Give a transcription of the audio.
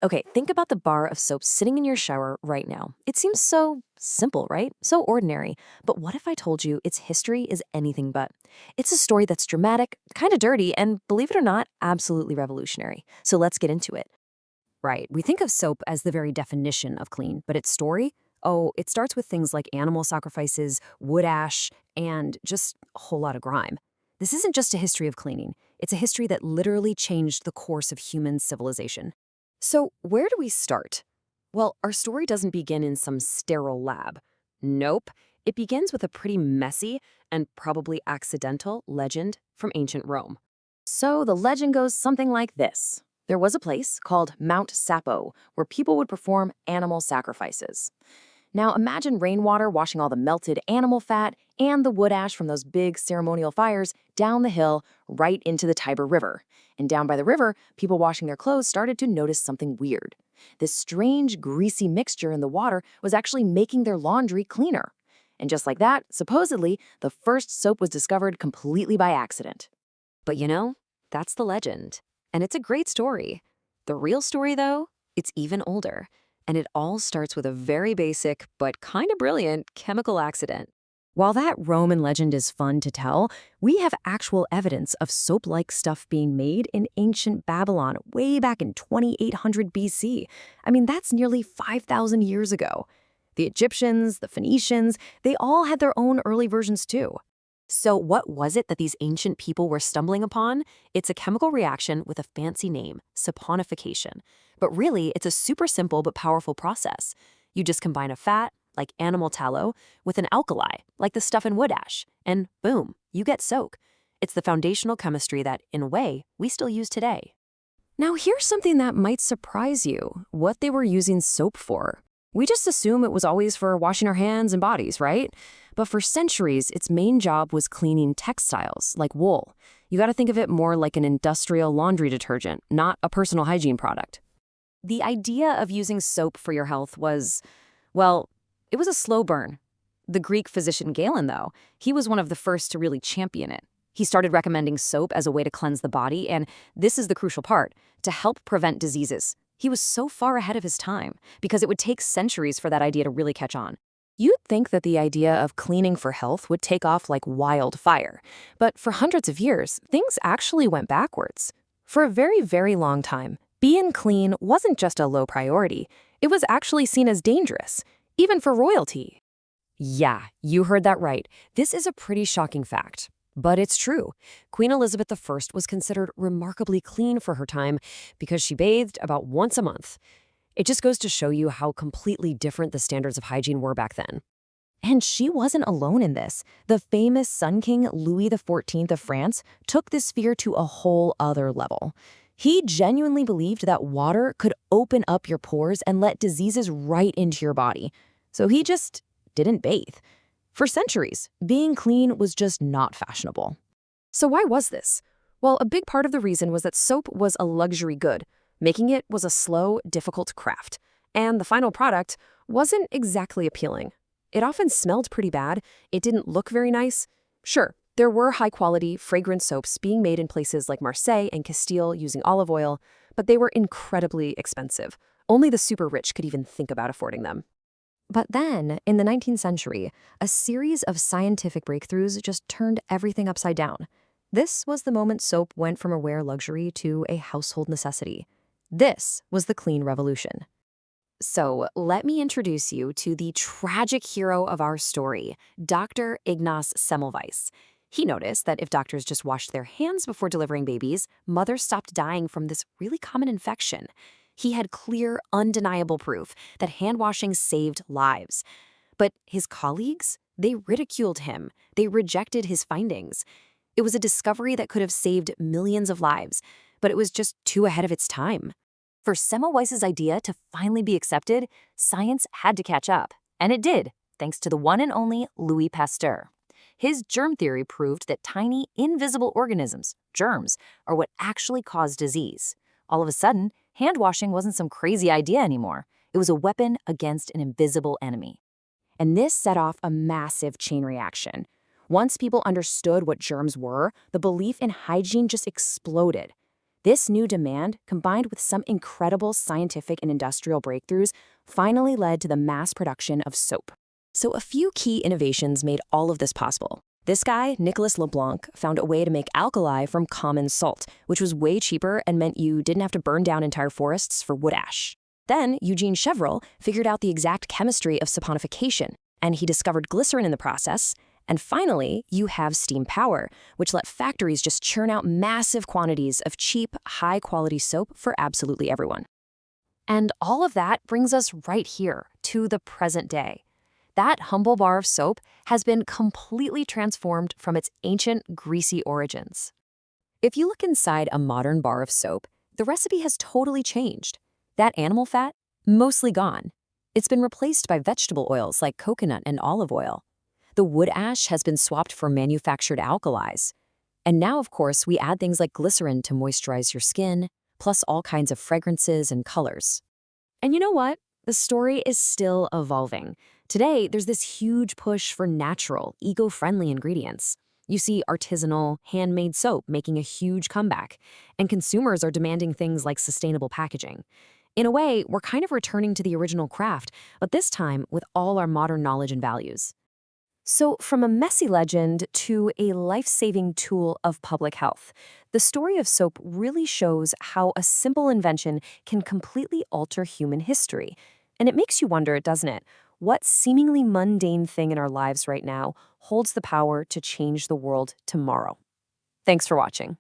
Okay, think about the bar of soap sitting in your shower right now. It seems so simple, right? So ordinary. But what if I told you its history is anything but? It's a story that's dramatic, kind of dirty, and believe it or not, absolutely revolutionary. So let's get into it. Right. We think of soap as the very definition of clean, but its story? Oh, it starts with things like animal sacrifices, wood ash, and just a whole lot of grime. This isn't just a history of cleaning, it's a history that literally changed the course of human civilization. So, where do we start? Well, our story doesn't begin in some sterile lab. Nope. It begins with a pretty messy and probably accidental legend from ancient Rome. So the legend goes something like this. There was a place called Mount Sapo where people would perform animal sacrifices. Now imagine rainwater washing all the melted animal fat and the wood ash from those big ceremonial fires down the hill right into the Tiber River. And down by the river, people washing their clothes started to notice something weird. This strange, greasy mixture in the water was actually making their laundry cleaner. And just like that, supposedly, the first soap was discovered completely by accident. But that's the legend. And it's a great story. The real story, though, it's even older. And it all starts with a very basic, but kind of brilliant, chemical accident. While that Roman legend is fun to tell, we have actual evidence of soap-like stuff being made in ancient Babylon way back in 2800 BC. I mean, that's nearly 5,000 years ago. The Egyptians, the Phoenicians, they all had their own early versions too. So what was it that these ancient people were stumbling upon? It's a chemical reaction with a fancy name, saponification. But really, it's a super simple but powerful process. You just combine a fat, like animal tallow, with an alkali, like the stuff in wood ash, and boom, you get soap. It's the foundational chemistry that, in a way, we still use today. Now here's something that might surprise you, what they were using soap for. We just assume it was always for washing our hands and bodies, right? But for centuries, its main job was cleaning textiles, like wool. You gotta think of it more like an industrial laundry detergent, not a personal hygiene product. The idea of using soap for your health was, well, it was a slow burn. The Greek physician Galen, though, he was one of the first to really champion it. He started recommending soap as a way to cleanse the body, and this is the crucial part, to help prevent diseases. He was so far ahead of his time, because it would take centuries for that idea to really catch on. You'd think that the idea of cleaning for health would take off like wildfire, but for hundreds of years, things actually went backwards. For a very, very long time, being clean wasn't just a low priority, it was actually seen as dangerous, even for royalty. Yeah, you heard that right. This is a pretty shocking fact. But it's true. Queen Elizabeth I was considered remarkably clean for her time because she bathed about once a month. It just goes to show you how completely different the standards of hygiene were back then. And she wasn't alone in this. The famous Sun King Louis XIV of France took this fear to a whole other level. He genuinely believed that water could open up your pores and let diseases right into your body. So he just didn't bathe. For centuries, being clean was just not fashionable. So why was this? Well, a big part of the reason was that soap was a luxury good. Making it was a slow, difficult craft. And the final product wasn't exactly appealing. It often smelled pretty bad. It didn't look very nice. Sure, there were high-quality, fragrant soaps being made in places like Marseille and Castile using olive oil, but they were incredibly expensive. Only the super rich could even think about affording them. But then, in the 19th century, a series of scientific breakthroughs just turned everything upside down. This was the moment soap went from a rare luxury to a household necessity. This was the clean revolution. So, let me introduce you to the tragic hero of our story, Dr. Ignaz Semmelweis. He noticed that if doctors just washed their hands before delivering babies, mothers stopped dying from this really common infection. He had clear, undeniable proof that hand washing saved lives. But his colleagues, they ridiculed him. They rejected his findings. It was a discovery that could have saved millions of lives, but it was just too ahead of its time. For Semmelweis's idea to finally be accepted, science had to catch up. And it did, thanks to the one and only Louis Pasteur. His germ theory proved that tiny, invisible organisms, germs, are what actually cause disease. All of a sudden, hand washing wasn't some crazy idea anymore. It was a weapon against an invisible enemy. And this set off a massive chain reaction. Once people understood what germs were, the belief in hygiene just exploded. This new demand, combined with some incredible scientific and industrial breakthroughs, finally led to the mass production of soap. So a few key innovations made all of this possible. This guy, Nicolas Leblanc, found a way to make alkali from common salt, which was way cheaper and meant you didn't have to burn down entire forests for wood ash. Then Eugene Chevreul figured out the exact chemistry of saponification, and he discovered glycerin in the process. And finally, you have steam power, which let factories just churn out massive quantities of cheap, high-quality soap for absolutely everyone. And all of that brings us right here to the present day. That humble bar of soap has been completely transformed from its ancient, greasy origins. If you look inside a modern bar of soap, the recipe has totally changed. That animal fat, mostly gone. It's been replaced by vegetable oils like coconut and olive oil. The wood ash has been swapped for manufactured alkalis. And now, of course, we add things like glycerin to moisturize your skin, plus all kinds of fragrances and colors. And you know what? The story is still evolving. Today, there's this huge push for natural, eco-friendly ingredients. You see artisanal, handmade soap making a huge comeback, and consumers are demanding things like sustainable packaging. In a way, we're kind of returning to the original craft, but this time with all our modern knowledge and values. So, from a messy legend to a life-saving tool of public health, the story of soap really shows how a simple invention can completely alter human history. And it makes you wonder, doesn't it? What seemingly mundane thing in our lives right now holds the power to change the world tomorrow? Thanks for watching.